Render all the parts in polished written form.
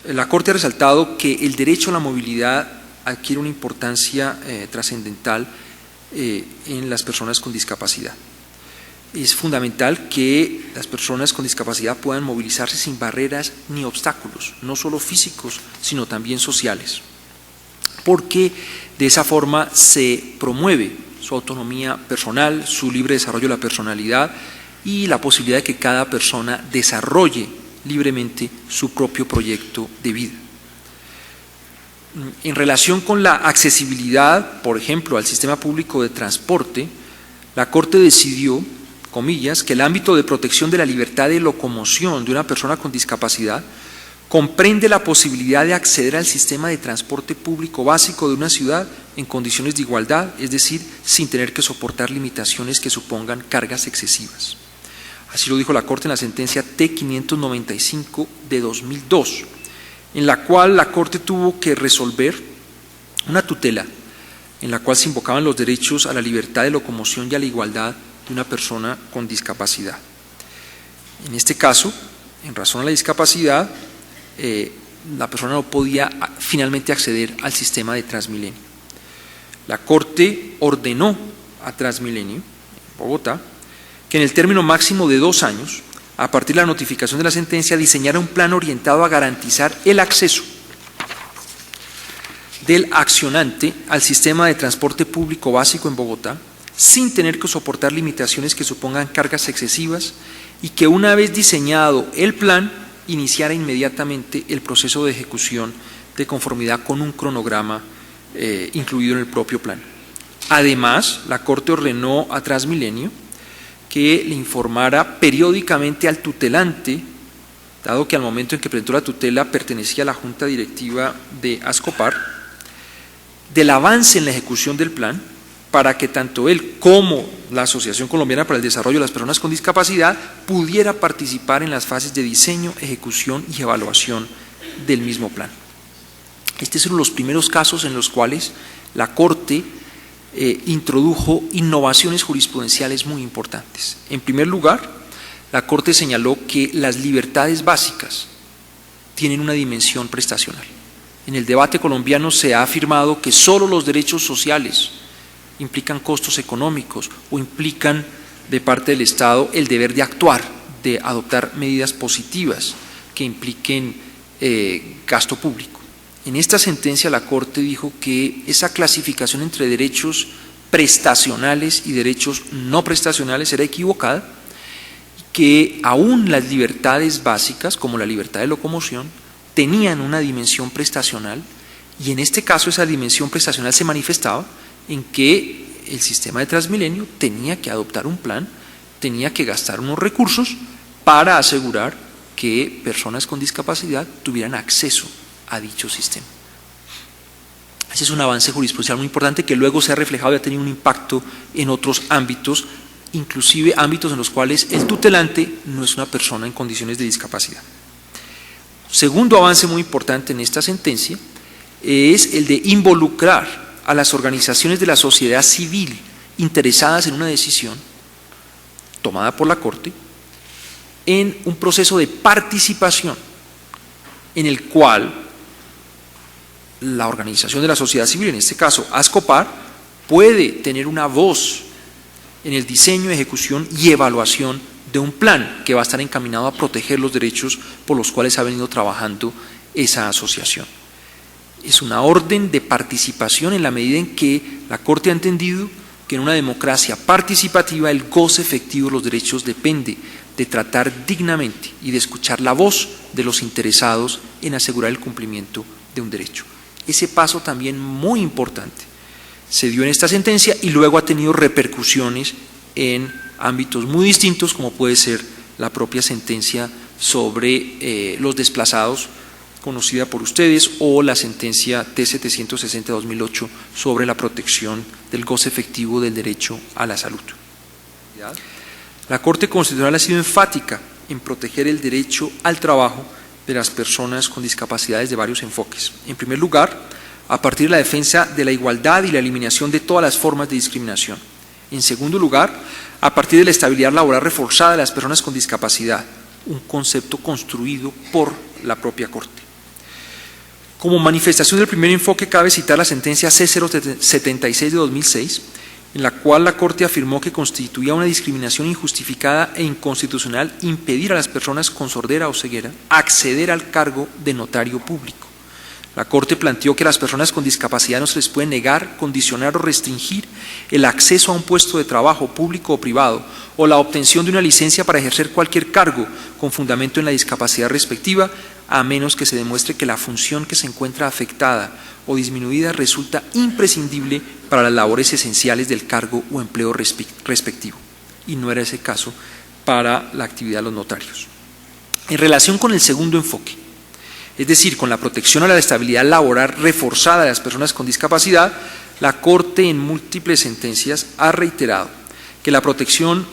la Corte ha resaltado que el derecho a la movilidad adquiere una importancia trascendental en las personas con discapacidad. Es fundamental que las personas con discapacidad puedan movilizarse sin barreras ni obstáculos, no solo físicos, sino también sociales, porque de esa forma se promueve su autonomía personal, su libre desarrollo de la personalidad y la posibilidad de que cada persona desarrolle libremente su propio proyecto de vida. En relación con la accesibilidad, por ejemplo, al sistema público de transporte, la Corte decidió, comillas, que el ámbito de protección de la libertad de locomoción de una persona con discapacidad comprende la posibilidad de acceder al sistema de transporte público básico de una ciudad en condiciones de igualdad, es decir, sin tener que soportar limitaciones que supongan cargas excesivas. Así lo dijo la Corte en la sentencia T-595 de 2002, en la cual la Corte tuvo que resolver una tutela en la cual se invocaban los derechos a la libertad de locomoción y a la igualdad de una persona con discapacidad. En este caso, en razón a la discapacidad, la persona no podía finalmente acceder al sistema de Transmilenio. La Corte ordenó a Transmilenio, en Bogotá, que en el término máximo de 2 años, a partir de la notificación de la sentencia, diseñara un plan orientado a garantizar el acceso del accionante al sistema de transporte público básico en Bogotá, sin tener que soportar limitaciones que supongan cargas excesivas, y que una vez diseñado el plan, iniciara inmediatamente el proceso de ejecución de conformidad con un cronograma incluido en el propio plan. Además, la Corte ordenó a Transmilenio que le informara periódicamente al tutelante, dado que al momento en que presentó la tutela pertenecía a la Junta Directiva de Ascopar, del avance en la ejecución del plan, para que tanto él como la Asociación Colombiana para el Desarrollo de las Personas con Discapacidad pudiera participar en las fases de diseño, ejecución y evaluación del mismo plan. Este es uno de los primeros casos en los cuales la Corte introdujo innovaciones jurisprudenciales muy importantes. En primer lugar, la Corte señaló que las libertades básicas tienen una dimensión prestacional. En el debate colombiano se ha afirmado que solo los derechos sociales implican costos económicos o implican de parte del Estado el deber de actuar, de adoptar medidas positivas que impliquen gasto público. En esta sentencia la Corte dijo que esa clasificación entre derechos prestacionales y derechos no prestacionales era equivocada, que aún las libertades básicas, como la libertad de locomoción, tenían una dimensión prestacional, y en este caso esa dimensión prestacional se manifestaba en que el sistema de Transmilenio tenía que adoptar un plan, tenía que gastar unos recursos para asegurar que personas con discapacidad tuvieran acceso a dicho sistema. Ese es un avance jurisprudencial muy importante que luego se ha reflejado y ha tenido un impacto en otros ámbitos, inclusive ámbitos en los cuales el tutelante no es una persona en condiciones de discapacidad. Segundo avance muy importante en esta sentencia es el de involucrar a las organizaciones de la sociedad civil interesadas en una decisión tomada por la Corte en un proceso de participación en el cual la organización de la sociedad civil, en este caso Ascopar, puede tener una voz en el diseño, ejecución y evaluación de un plan que va a estar encaminado a proteger los derechos por los cuales ha venido trabajando esa asociación. Es una orden de participación en la medida en que la Corte ha entendido que en una democracia participativa el goce efectivo de los derechos depende de tratar dignamente y de escuchar la voz de los interesados en asegurar el cumplimiento de un derecho. Ese paso también muy importante se dio en esta sentencia y luego ha tenido repercusiones en ámbitos muy distintos, como puede ser la propia sentencia sobre los desplazados, conocida por ustedes, o la sentencia T-760-2008 sobre la protección del goce efectivo del derecho a la salud. La Corte Constitucional ha sido enfática en proteger el derecho al trabajo de las personas con discapacidades de varios enfoques. En primer lugar, a partir de la defensa de la igualdad y la eliminación de todas las formas de discriminación. En segundo lugar, a partir de la estabilidad laboral reforzada de las personas con discapacidad, un concepto construido por la propia Corte. Como manifestación del primer enfoque cabe citar la sentencia C076 de 2006, en la cual la Corte afirmó que constituía una discriminación injustificada e inconstitucional impedir a las personas con sordera o ceguera acceder al cargo de notario público. La Corte planteó que a las personas con discapacidad no se les puede negar, condicionar o restringir el acceso a un puesto de trabajo público o privado o la obtención de una licencia para ejercer cualquier cargo con fundamento en la discapacidad respectiva, a menos que se demuestre que la función que se encuentra afectada o disminuida resulta imprescindible para las labores esenciales del cargo o empleo respectivo. Y no era ese caso para la actividad de los notarios. En relación con el segundo enfoque, es decir, con la protección a la estabilidad laboral reforzada de las personas con discapacidad, la Corte en múltiples sentencias ha reiterado que la protección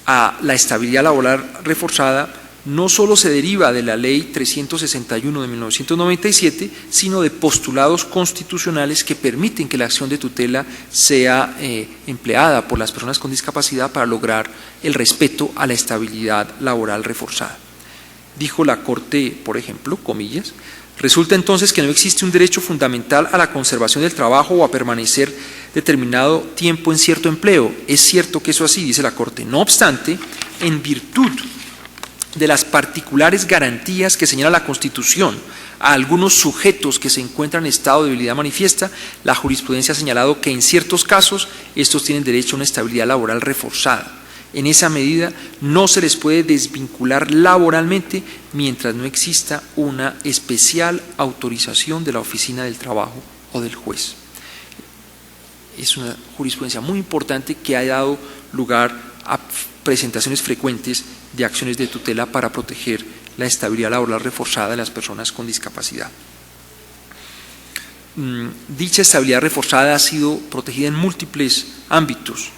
a la estabilidad laboral reforzada no solo se deriva de la Ley 361 de 1997, sino de postulados constitucionales que permiten que la acción de tutela sea empleada por las personas con discapacidad para lograr el respeto a la estabilidad laboral reforzada. Dijo la Corte, por ejemplo, comillas, resulta entonces que no existe un derecho fundamental a la conservación del trabajo o a permanecer determinado tiempo en cierto empleo. Es cierto que eso así, dice la Corte. No obstante, en virtud de las particulares garantías que señala la Constitución a algunos sujetos que se encuentran en estado de debilidad manifiesta, la jurisprudencia ha señalado que en ciertos casos estos tienen derecho a una estabilidad laboral reforzada. En esa medida no se les puede desvincular laboralmente mientras no exista una especial autorización de la Oficina del Trabajo o del juez. Es una jurisprudencia muy importante que ha dado lugar a presentaciones frecuentes de acciones de tutela para proteger la estabilidad laboral reforzada de las personas con discapacidad. Dicha estabilidad reforzada ha sido protegida en múltiples ámbitos.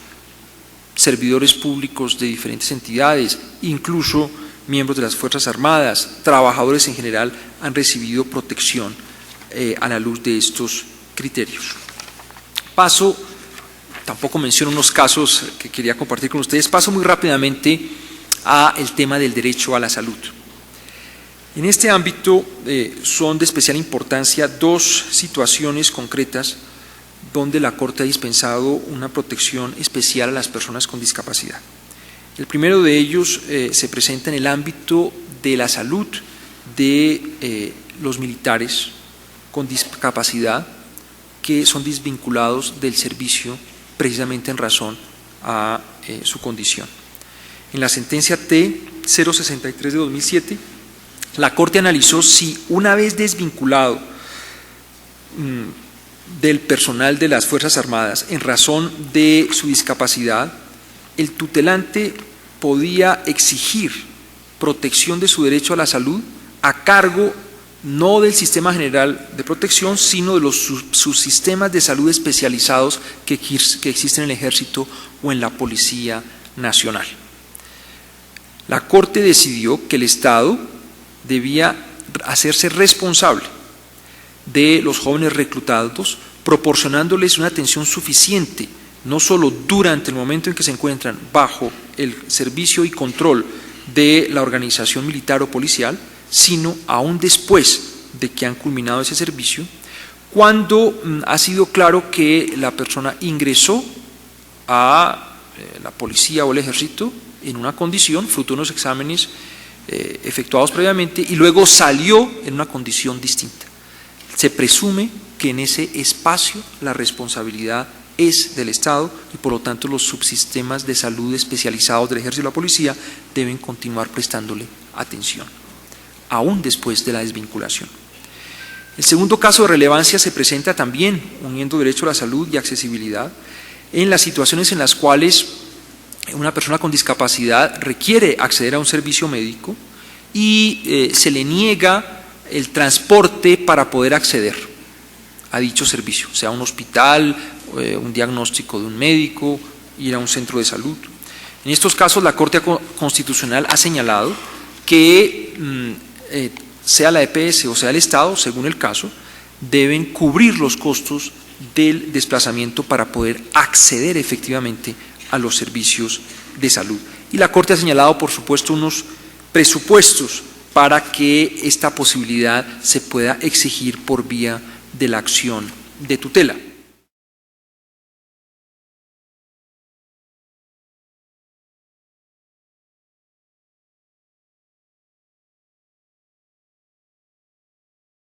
Servidores públicos de diferentes entidades, incluso miembros de las Fuerzas Armadas, trabajadores en general han recibido protección a la luz de estos criterios. Paso, tampoco menciono unos casos que quería compartir con ustedes, paso muy rápidamente a el tema del derecho a la salud. En este ámbito son de especial importancia dos situaciones concretas donde la Corte ha dispensado una protección especial a las personas con discapacidad. El primero de ellos se presenta en el ámbito de la salud de los militares con discapacidad que son desvinculados del servicio precisamente en razón a su condición. En la sentencia T-063 de 2007, la Corte analizó si una vez desvinculado del personal de las Fuerzas Armadas en razón de su discapacidad, el tutelante podía exigir protección de su derecho a la salud a cargo no del sistema general de protección, sino de los subsistemas de salud especializados que existen en el Ejército o en la Policía Nacional. La Corte decidió que el Estado debía hacerse responsable de los jóvenes reclutados, proporcionándoles una atención suficiente, no solo durante el momento en que se encuentran bajo el servicio y control de la organización militar o policial, sino aún después de que han culminado ese servicio, cuando ha sido claro que la persona ingresó a la policía o el ejército en una condición, fruto de unos exámenes efectuados previamente, y luego salió en una condición distinta. Se presume que en ese espacio la responsabilidad es del Estado y por lo tanto los subsistemas de salud especializados del Ejército y la Policía deben continuar prestándole atención, aún después de la desvinculación. El segundo caso de relevancia se presenta también uniendo derecho a la salud y accesibilidad en las situaciones en las cuales una persona con discapacidad requiere acceder a un servicio médico y se le niega el transporte para poder acceder a dicho servicio, sea un hospital, un diagnóstico de un médico, ir a un centro de salud. En estos casos la Corte Constitucional ha señalado que sea la EPS o sea el Estado, según el caso, deben cubrir los costos del desplazamiento para poder acceder efectivamente a los servicios de salud. Y la Corte ha señalado, por supuesto, unos presupuestos para que esta posibilidad se pueda exigir por vía de la acción de tutela.